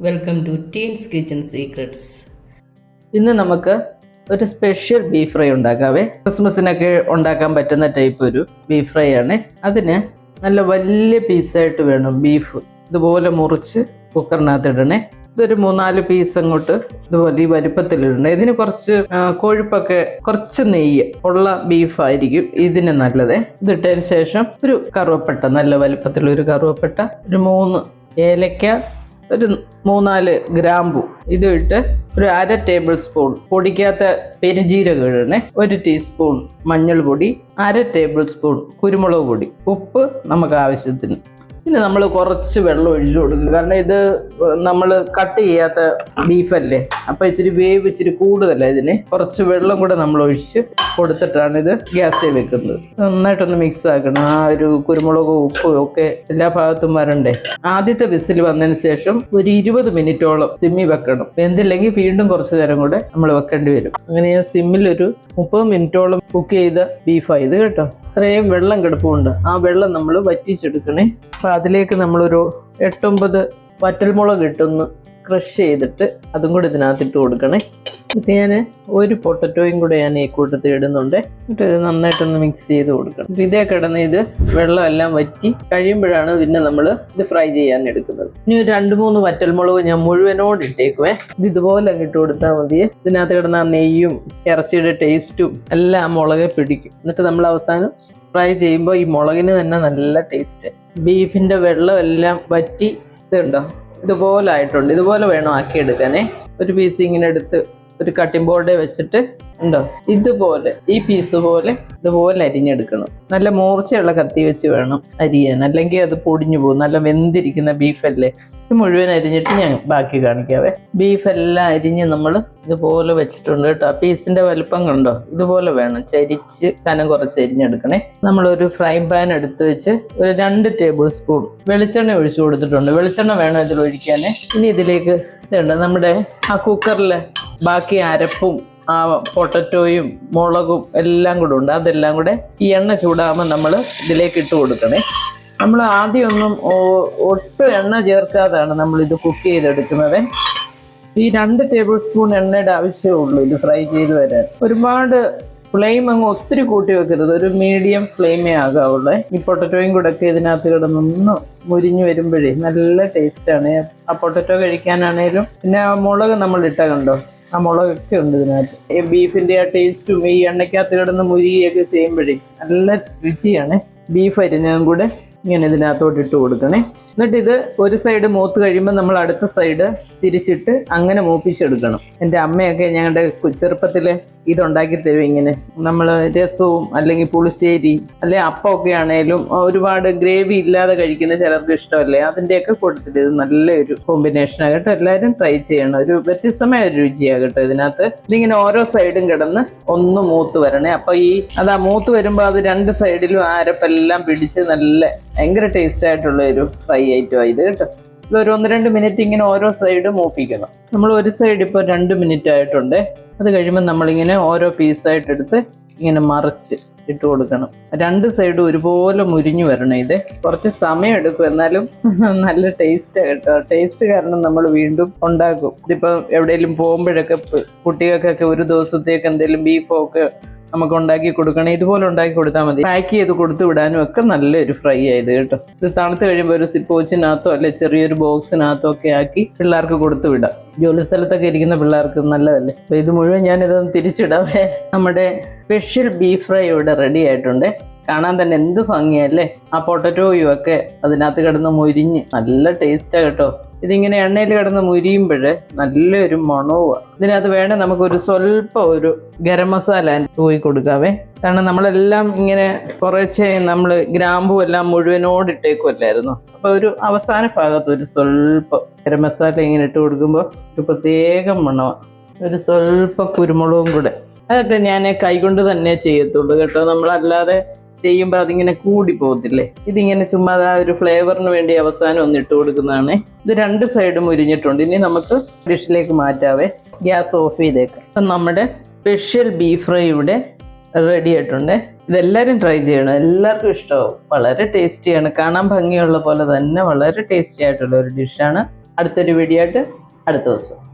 Welcome to teens kitchen secrets. ഇന്ന് നമുക്ക് ഒരു സ്പെഷ്യൽ ബീഫ് ഫ്രൈ ഉണ്ടാക്കാവേ. ക്രിസ്മസിനൊക്കെ ഉണ്ടാക്കാൻ പറ്റുന്ന ടൈപ്പ് ഒരു ബീഫ് ഫ്രൈ ആണ്. അതിന് നല്ല വലിയ പീസായിട്ട് വേണം ബീഫ്. ഇതുപോലെ മുറിച്ച് കുക്കറിനകത്ത് ഇടണേ. ഇതൊരു 3-4 പീസ് അങ്ങോട്ട് ഇതുപോലെ ഈ വലിപ്പത്തിലിടണേ. ഇതിന് കുറച്ച് കൊഴുപ്പൊക്കെ, കുറച്ച് നെയ്യ് ഉള്ള ബീഫായിരിക്കും ഇതിന് നല്ലത്. ഇതിട്ടതിന് ശേഷം ഒരു കറുവപ്പട്ട, നല്ല വലിപ്പത്തിലൊരു കറുവപ്പട്ട, ഒരു 3 ഏലക്ക, ഒരു 3-4 ഗ്രാമ്പു, ഇത് ഇട്ട് ഒരു 1/2 ടേബിൾ സ്പൂൺ പൊടിക്കാത്ത പെരുംജീരകം ഇടണേ. 1 ടീസ്പൂൺ മഞ്ഞൾ പൊടി, 1/2 ടേബിൾ സ്പൂൺ കുരുമുളക് പൊടി, ഉപ്പ് നമുക്ക് ആവശ്യത്തിന്. പിന്നെ നമ്മൾ കുറച്ച് വെള്ളം ഒഴിച്ചു കൊടുക്കുക. കാരണം ഇത് നമ്മൾ കട്ട് ചെയ്യാത്ത ബീഫല്ലേ, അപ്പോൾ ഇച്ചിരി വേവ് ഇച്ചിരി കൂടുതലല്ല. ഇതിന് കുറച്ച് വെള്ളം കൂടെ നമ്മൾ ഒഴിച്ച് കൊടുത്തിട്ടാണ് ഇത് ഗ്യാസിൽ വെക്കുന്നത്. നന്നായിട്ടൊന്ന് മിക്സ് ആക്കണം. ആ ഒരു കുരുമുളകും ഉപ്പും ഒക്കെ എല്ലാ ഭാഗത്തും വരണ്ടേ. ആദ്യത്തെ വിസിൽ വന്നതിന് ശേഷം ഒരു 20 മിനിറ്റോളം സിമ്മിൽ വെക്കണം. എന്തില്ലെങ്കിൽ വീണ്ടും കുറച്ച് നേരം കൂടെ നമ്മൾ വെക്കേണ്ടി വരും. അങ്ങനെ സിമ്മിൽ ഒരു 30 മിനിറ്റോളം കുക്ക് ചെയ്ത ബീഫായത് കേട്ടോ. അത്രയും വെള്ളം കിടപ്പുണ്ട്. ആ വെള്ളം നമ്മൾ വറ്റിച്ചെടുക്കണേ. അപ്പം അതിലേക്ക് നമ്മളൊരു 8-9 വറ്റൽമുളക് ഇട്ടൊന്ന് ക്രഷ് ചെയ്തിട്ട് അതും കൂടി ഇതിനകത്തിട്ട് കൊടുക്കണേ. ഇത് ഞാൻ ഒരു പൊട്ടറ്റോയും കൂടെ ഞാൻ ഈ കൂട്ടത്തിൽ ഇടുന്നുണ്ട്. എന്നിട്ട് ഇത് നന്നായിട്ടൊന്ന് മിക്സ് ചെയ്ത് കൊടുക്കണം. ഇതേ കിടന്ന് ഇത് വെള്ളമെല്ലാം വറ്റി കഴിയുമ്പോഴാണ് പിന്നെ നമ്മൾ ഇത് ഫ്രൈ ചെയ്യാൻ എടുക്കുന്നത്. ഇനി ഒരു 2-3 വറ്റൽമുളക് ഞാൻ മുഴുവനോട് ഇട്ടേക്കുവേ. ഇത് ഇതുപോലെ അങ്ങ് ഇട്ട് കൊടുത്താൽ മതി. ഇതിനകത്ത് കിടന്ന ആ നെയ്യും ഇറച്ചിയുടെ ടേസ്റ്റും എല്ലാം മുളകെ പിടിക്കും. എന്നിട്ട് നമ്മൾ അവസാനം ഫ്രൈ ചെയ്യുമ്പോൾ ഈ മുളകിന് തന്നെ നല്ല ടേസ്റ്റ്. ബീഫിൻ്റെ വെള്ളം എല്ലാം വറ്റി ഇതുണ്ടോ, ഇതുപോലെ ആയിട്ടുണ്ട്. ഇതുപോലെ വേണം ആക്കിയെടുക്കാനേ. ഒരു പീസ് ഇങ്ങനെ എടുത്ത് ഒരു കട്ടിംഗ് ബോർഡിൽ വെച്ചിട്ട് ഉണ്ടോ ഇതുപോലെ ഈ പീസ് പോലെ ഇതുപോലെ അരിഞ്ഞെടുക്കണം. നല്ല മൂർച്ചയുള്ള കത്തി വെച്ച് വേണം അരിയാൻ, അല്ലെങ്കിൽ അത് പൊടിഞ്ഞു പോകും. നല്ല വെന്തിരിക്കുന്ന ബീഫല്ലേ. ഇത് മുഴുവൻ അരിഞ്ഞിട്ട് ഞാൻ ബാക്കി കാണിക്കാവേ. ബീഫെല്ലാം അരിഞ്ഞ് നമ്മൾ ഇതുപോലെ വെച്ചിട്ടുണ്ട് കേട്ടോ. ആ പീസിന്റെ വലുപ്പം കണ്ടോ, ഇതുപോലെ വേണം ചരിച്ച് കനം കുറച്ച് അരിഞ്ഞെടുക്കണേ. നമ്മളൊരു ഫ്രൈ പാൻ എടുത്ത് വെച്ച് ഒരു 2 ടേബിൾ സ്പൂൺ വെളിച്ചെണ്ണ ഒഴിച്ചു കൊടുത്തിട്ടുണ്ട്. വെളിച്ചെണ്ണ വേണം ഇതിൽ ഒഴിക്കാനേ. ഇനി ഇതിലേക്ക് ഇതുണ്ട് നമ്മുടെ ആ കുക്കറിൽ ബാക്കി അരപ്പും ആ പൊട്ടറ്റോയും മുളകും എല്ലാം കൂടെ ഉണ്ട്. അതെല്ലാം കൂടെ ഈ എണ്ണ ചൂടാകുമ്പോൾ നമ്മൾ ഇതിലേക്ക് ഇട്ട് കൊടുക്കണേ. നമ്മൾ ആദ്യമൊന്നും ഒട്ടും എണ്ണ ചേർക്കാതാണ് നമ്മളിത് കുക്ക് ചെയ്തെടുക്കുന്നത്. ഈ 2 ടേബിൾ സ്പൂൺ എണ്ണയുടെ ആവശ്യമേ ഉള്ളൂ ഇത് ഫ്രൈ ചെയ്ത് വരാൻ. ഒരുപാട് ഫ്ലെയിം അങ്ങ് ഒത്തിരി കൂട്ടി വെക്കരുത്, ഒരു മീഡിയം ഫ്ലെയിമേ ആകാവുള്ളേ. ഈ പൊട്ടറ്റോയും കൂടെ ഒക്കെ ഇതിനകത്ത് കിടന്നൊന്ന് മുരിഞ്ഞ് വരുമ്പോഴേ നല്ല ടേസ്റ്റാണ്. ആ പൊട്ടറ്റോ കഴിക്കാനാണേലും പിന്നെ ആ മുളക് നമ്മൾ ഇട്ട കണ്ടോ, ആ മുളകൊക്കെ ഉണ്ട് ഇതിനകത്ത്. ഈ ബീഫിൻ്റെ ആ ടേസ്റ്റും ഈ എണ്ണയ്ക്കകത്ത് കിടന്ന് മുരികയൊക്കെ ചെയ്യുമ്പോഴേ നല്ല രുചിയാണ്. ബീഫ് അരിഞ്ഞതും കൂടെ ഇങ്ങനെ ഇതിനകത്തോട്ട് ഇട്ട് കൊടുക്കണേ. എന്നിട്ട് ഇത് ഒരു സൈഡ് മൂത്ത് കഴിയുമ്പോൾ നമ്മൾ അടുത്ത സൈഡ് തിരിച്ചിട്ട് അങ്ങനെ മൂപ്പിച്ചെടുക്കണം. എൻ്റെ അമ്മയൊക്കെ ഞങ്ങളുടെ ചെറുപ്പത്തിൽ ഇതുണ്ടാക്കി തരും. ഇങ്ങനെ നമ്മൾ രസവും അല്ലെങ്കിൽ പുളിശ്ശേരി അല്ലെങ്കിൽ അപ്പമൊക്കെ ആണേലും ഒരുപാട് ഗ്രേവി ഇല്ലാതെ കഴിക്കുന്ന ചിലർക്ക് ഇഷ്ടമല്ലേ, അതിൻ്റെയൊക്കെ കൊടുത്തിട്ട് ഇത് നല്ലൊരു കോമ്പിനേഷനാകട്ടെ. എല്ലാവരും ട്രൈ ചെയ്യണം. ഒരു വ്യത്യസ്തമായ ഒരു രുചിയാകട്ടെ ഇതിനകത്ത്. ഇതിങ്ങനെ ഓരോ സൈഡും കിടന്ന് ഒന്ന് മൂത്ത് വരണേ. അപ്പോൾ അതാ മൂത്ത് വരുമ്പോൾ അത് 2 സൈഡിലും ആ അരപ്പെല്ലാം പിടിച്ച് നല്ല ഭയങ്കര ടേസ്റ്റ് ആയിട്ടുള്ള ഒരു ഫ്രൈ ഐറ്റമാണ് ഇത് കേട്ടോ. ഇതൊരു 1-2 മിനിറ്റ് ഇങ്ങനെ ഓരോ സൈഡ് മൂപ്പിക്കണം. നമ്മൾ ഒരു സൈഡ് ഇപ്പോൾ 2 മിനിറ്റ് ആയിട്ടുണ്ട്. അത് കഴിയുമ്പോൾ നമ്മളിങ്ങനെ ഓരോ പീസായിട്ട് എടുത്ത് ഇങ്ങനെ മറിച്ച് ഇട്ട് കൊടുക്കണം. 2 സൈഡും ഒരുപോലെ മുരിഞ്ഞു വരണം. ഇത് കുറച്ച് സമയം എടുക്കും, എന്നാലും നല്ല ടേസ്റ്റ് കേട്ടോ. ടേസ്റ്റ് കാരണം നമ്മൾ വീണ്ടും ഉണ്ടാക്കും. ഇതിപ്പോൾ എവിടെയെങ്കിലും പോകുമ്പോഴൊക്കെ കുട്ടികൾക്കൊക്കെ ഒരു ദിവസത്തേക്ക് എന്തെങ്കിലും ബീഫോ ഒക്കെ നമുക്ക് ഉണ്ടാക്കി കൊടുക്കണേ. ഇതുപോലെ ഉണ്ടാക്കി കൊടുത്താൽ മതി. പാക്ക് ചെയ്ത് കൊടുത്തു വിടാനും ഒക്കെ നല്ലൊരു ഫ്രൈ ആയത് കേട്ടോ. ഇത് തണുത്ത് കഴിയുമ്പോൾ ഒരു സിപ്പോച്ചിനകത്തോ അല്ലെ ചെറിയൊരു ബോക്സിനകത്തോ ഒക്കെ ആക്കി പിള്ളേർക്ക് കൊടുത്തു വിടാം. ജോലി സ്ഥലത്തൊക്കെ ഇരിക്കുന്ന പിള്ളേർക്ക് നല്ലതല്ലേ. അപ്പോൾ ഇത് മുഴുവൻ ഞാനിതൊന്ന് തിരിച്ചിടാവേ. നമ്മുടെ സ്പെഷ്യൽ ബീഫ് ഫ്രൈ ഇവിടെ റെഡി ആയിട്ടുണ്ട്. കാണാൻ തന്നെ എന്ത് ഭംഗിയല്ലേ. ആ പൊട്ടറ്റോയും ഒക്കെ അതിനകത്ത് കിടന്ന് മുരിഞ്ഞ് നല്ല ടേസ്റ്റാണ് കേട്ടോ. ഇതിങ്ങനെ എണ്ണയിൽ കിടന്ന് മുരിയുമ്പോൾ നല്ലൊരു മണവുമാണ്. ഇതിനകത്ത് വേണേൽ നമുക്കൊരു സ്വല്പം ഒരു ഗരം മസാല തൂക്കി കൊടുക്കാവേ. കാരണം നമ്മളെല്ലാം ഇങ്ങനെ കുറേശ്ശെ നമ്മൾ ഗ്രാമ്പും എല്ലാം മുഴുവനോട് ഇട്ടേക്കുമല്ലായിരുന്നു. അപ്പോൾ ഒരു അവസാന ഭാഗത്ത് ഒരു സ്വല്പം ഗരം മസാല ഇങ്ങനെ ഇട്ട് കൊടുക്കുമ്പോൾ ഒരു പ്രത്യേകം മണമാണ്. ഒരു സ്വല്പം കുരുമുളകും കൂടെ. അതൊക്കെ ഞാൻ കൈകൊണ്ട് തന്നെ ചെയ്യത്തുള്ളൂ കേട്ടോ. നമ്മളല്ലാതെ ചെയ്യുമ്പോൾ അതിങ്ങനെ കൂടി പോകത്തില്ലേ. ഇതിങ്ങനെ ചുമ്മാ ആ ഒരു ഫ്ലേവറിന് വേണ്ടി അവസാനം ഒന്ന് ഇട്ട് കൊടുക്കുന്നതാണ്. ഇത് 2 സൈഡും മുരിഞ്ഞിട്ടുണ്ട്. ഇനി നമുക്ക് ഡിഷിലേക്ക് മാറ്റാവേ. ഗ്യാസ് ഓഫ് ചെയ്തേക്കാം. അപ്പം നമ്മുടെ സ്പെഷ്യൽ ബീഫ് ഫ്രൈ ഇവിടെ റെഡി ആയിട്ടുണ്ട്. ഇതെല്ലാവരും ട്രൈ ചെയ്യണം, എല്ലാവർക്കും ഇഷ്ടമാവും. വളരെ ടേസ്റ്റിയാണ്, കാണാൻ ഭംഗിയുള്ള പോലെ തന്നെ വളരെ ടേസ്റ്റി ആയിട്ടുള്ള ഒരു ഡിഷാണ്. അടുത്തൊരു വീഡിയോ ആയിട്ട് അടുത്ത ദിവസം.